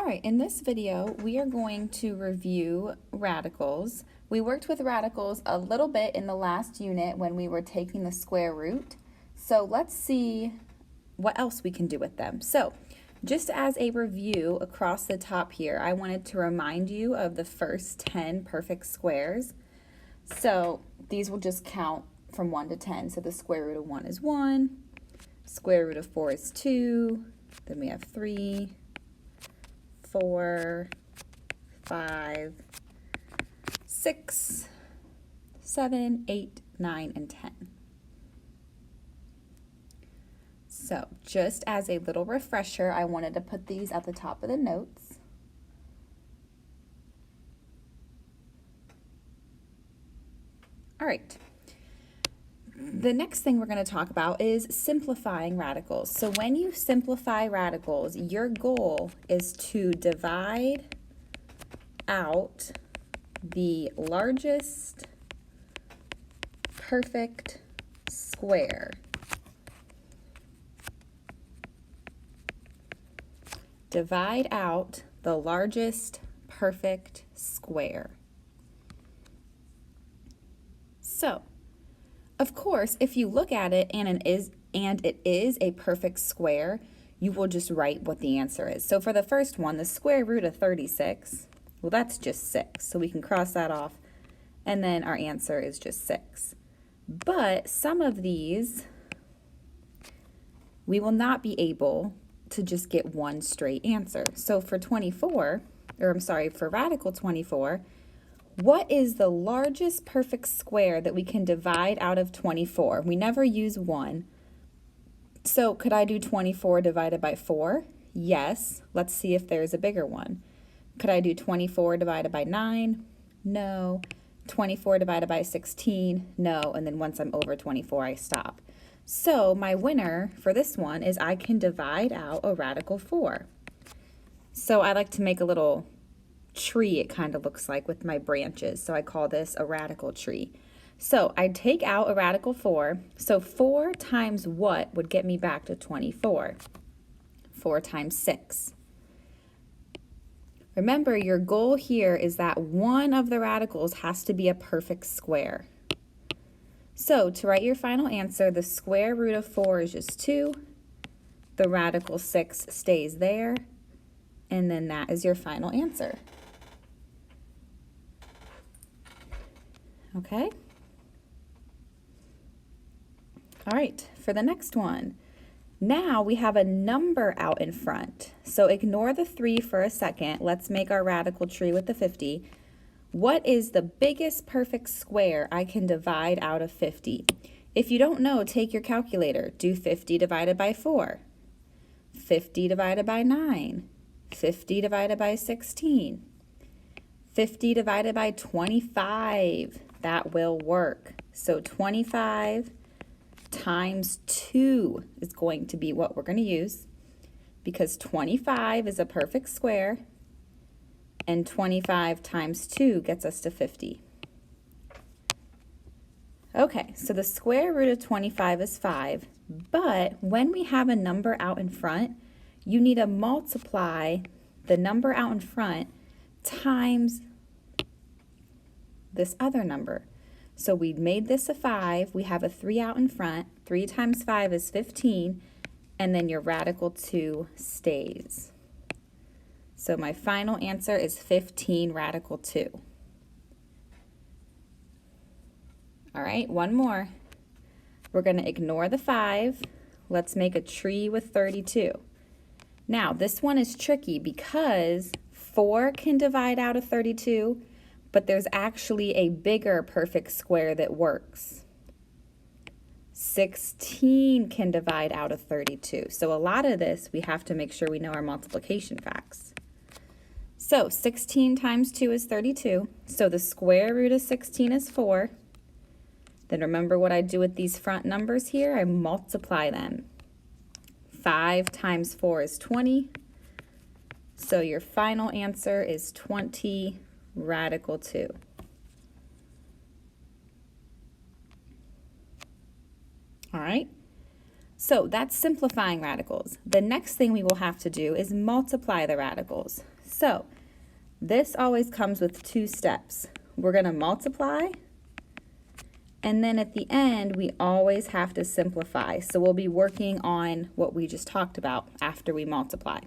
All right, in this video, we are going to review radicals. We worked with radicals a little bit in the last unit when we were taking the square root. So let's see what else we can do with them. So just as a review across the top here, I wanted to remind you of the first 10 perfect squares. So these will just count from 1 to 10. So the square root of 1 is 1, square root of 4 is 2, then we have 3, 4, 5, 6, 7, 8, 9, and 10. So just as a little refresher, I wanted to put these at the top of the notes. All right. The next thing we're going to talk about is simplifying radicals. So when you simplify radicals, your goal is to divide out the largest perfect square. Divide out the largest perfect square. So, of course, if you look at it and it is a perfect square, you will just write what the answer is. So for the first one, the square root of 36, well, that's just 6. So we can cross that off, and then our answer is just 6. But some of these, we will not be able to just get one straight answer. So for for radical 24, what is the largest perfect square that we can divide out of 24? We never use 1. So could I do 24 divided by 4? Yes. Let's see if there's a bigger one. Could I do 24 divided by 9? No. 24 divided by 16? No. And then once I'm over 24, I stop. So my winner for this one is I can divide out a radical 4. So I like to make a little tree, it kind of looks like, with my branches. So I call this a radical tree. So I take out a radical 4. So 4 times what would get me back to 24? 4 times 6. Remember, your goal here is that one of the radicals has to be a perfect square. So to write your final answer, the square root of 4 is just 2. The radical 6 stays there. And then that is your final answer. Okay? All right, for the next one. Now we have a number out in front. So ignore the 3 for a second. Let's make our radical tree with the 50. What is the biggest perfect square I can divide out of 50? If you don't know, take your calculator. Do 50 divided by 4. 50 divided by 9. 50 divided by 16. 50 divided by 25. That will work. So 25 times 2 is going to be what we're going to use, because 25 is a perfect square, and 25 times 2 gets us to 50. Okay, so the square root of 25 is 5, but when we have a number out in front, you need to multiply the number out in front times this other number. So we made this a 5, we have a 3 out in front, 3 times 5 is 15, and then your radical 2 stays. So my final answer is 15 radical 2. All right, one more. We're going to ignore the 5. Let's make a tree with 32. Now, this one is tricky because 4 can divide out of 32, but there's actually a bigger perfect square that works. 16 can divide out of 32. So a lot of this, we have to make sure we know our multiplication facts. So 16 times 2 is 32. So the square root of 16 is 4. Then remember what I do with these front numbers here? I multiply them. 5 times 4 is 20. So your final answer is 20 radical 2. All right. So that's simplifying radicals. The next thing we will have to do is multiply the radicals. So this always comes with two steps. We're going to multiply, and then at the end, we always have to simplify. So we'll be working on what we just talked about after we multiply.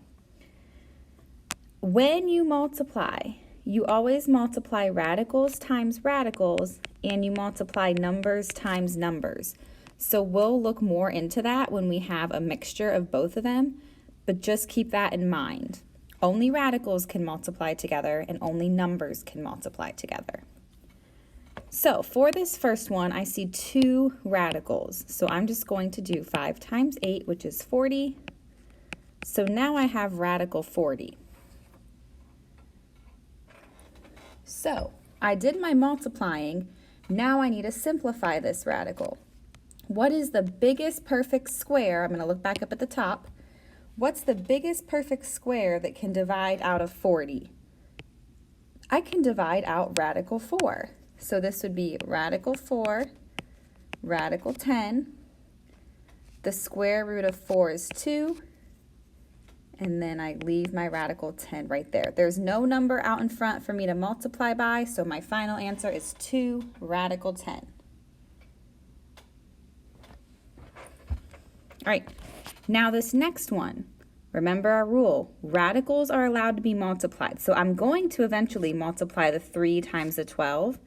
When you multiply, you always multiply radicals times radicals, and you multiply numbers times numbers. So we'll look more into that when we have a mixture of both of them, but just keep that in mind. Only radicals can multiply together, and only numbers can multiply together. So for this first one, I see two radicals. So I'm just going to do 5 times 8, which is 40. So now I have radical 40. So I did my multiplying. Now I need to simplify this radical. What is the biggest perfect square? I'm going to look back up at the top. What's the biggest perfect square that can divide out of 40? I can divide out radical 4. So this would be radical 4, radical 10. The square root of 4 is 2. And then I leave my radical 10 right there. There's no number out in front for me to multiply by, so my final answer is 2 radical 10. All right, now this next one, remember our rule, radicals are allowed to be multiplied. So I'm going to eventually multiply the 3 times the 12,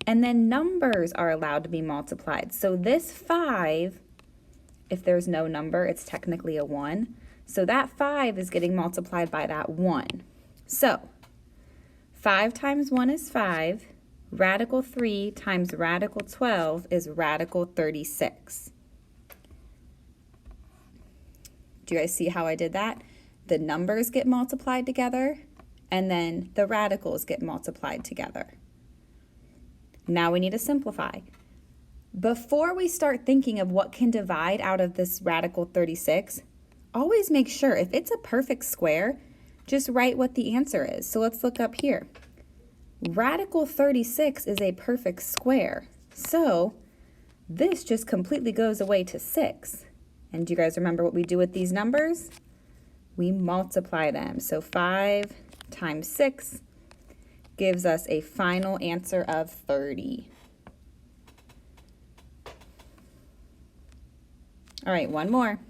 and then numbers are allowed to be multiplied. So this 5, if there's no number, it's technically a 1. So that 5 is getting multiplied by that 1. So 5 times 1 is 5. Radical 3 times radical 12 is radical 36. Do you guys see how I did that? The numbers get multiplied together, and then the radicals get multiplied together. Now we need to simplify. Before we start thinking of what can divide out of this radical 36, always make sure if it's a perfect square, just write what the answer is. So let's look up here. Radical 36 is a perfect square. So this just completely goes away to 6. And do you guys remember what we do with these numbers? We multiply them. So 5 times 6 gives us a final answer of 30. All right, one more.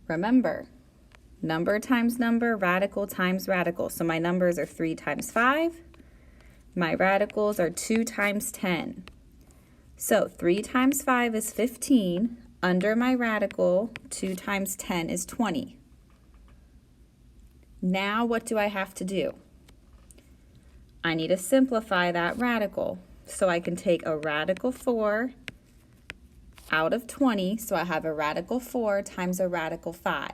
Remember, number times number, radical times radical. So my numbers are 3 times 5. My radicals are 2 times 10. So 3 times 5 is 15. Under my radical, 2 times 10 is 20. Now what do I have to do? I need to simplify that radical. So I can take a radical 4 out of 20. So I have a radical 4 times a radical 5.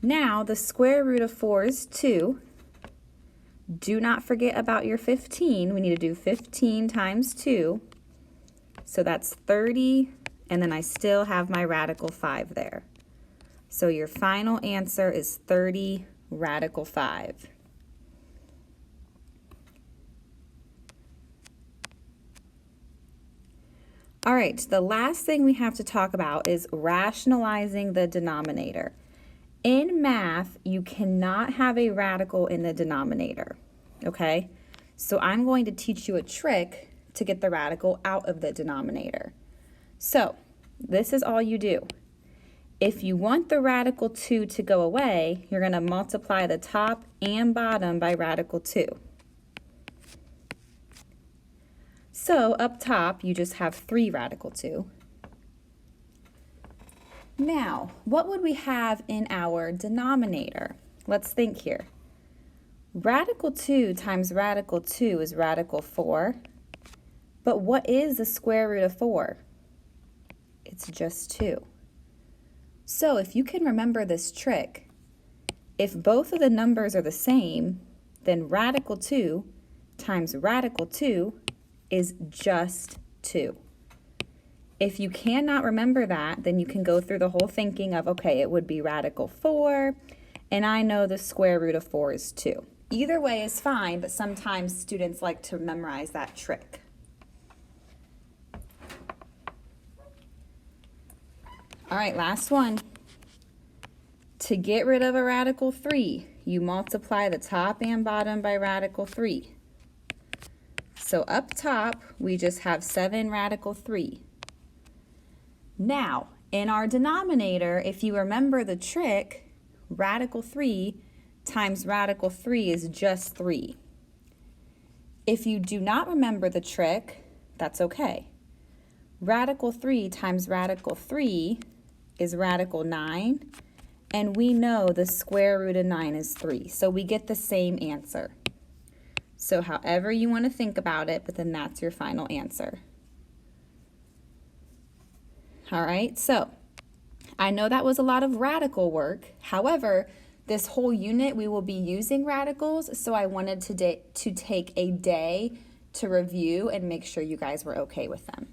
Now the square root of 4 is 2. Do not forget about your 15. We need to do 15 times 2. So that's 30, and then I still have my radical 5 there. So your final answer is 30 radical 5. All right, the last thing we have to talk about is rationalizing the denominator. In math, you cannot have a radical in the denominator, okay? So I'm going to teach you a trick to get the radical out of the denominator. So this is all you do. If you want the radical 2 to go away, you're going to multiply the top and bottom by radical 2. So up top, you just have 3 radical 2. Now, what would we have in our denominator? Let's think here. Radical 2 times radical 2 is radical 4. But what is the square root of 4? It's just 2. So if you can remember this trick, if both of the numbers are the same, then radical 2 times radical 2 is just 2. If you cannot remember that, then you can go through the whole thinking of, okay, it would be radical 4, and I know the square root of 4 is 2. Either way is fine, but sometimes students like to memorize that trick. All right, last one. To get rid of a radical 3, you multiply the top and bottom by radical 3. So up top, we just have 7 radical 3. Now, in our denominator, if you remember the trick, radical 3 times radical 3 is just 3. If you do not remember the trick, that's okay. Radical 3 times radical 3 is radical 9, and we know the square root of 9 is 3, so we get the same answer. So however you want to think about it, but then that's your final answer. All right, so I know that was a lot of radical work. However, this whole unit we will be using radicals, so I wanted to take a day to review and make sure you guys were okay with them.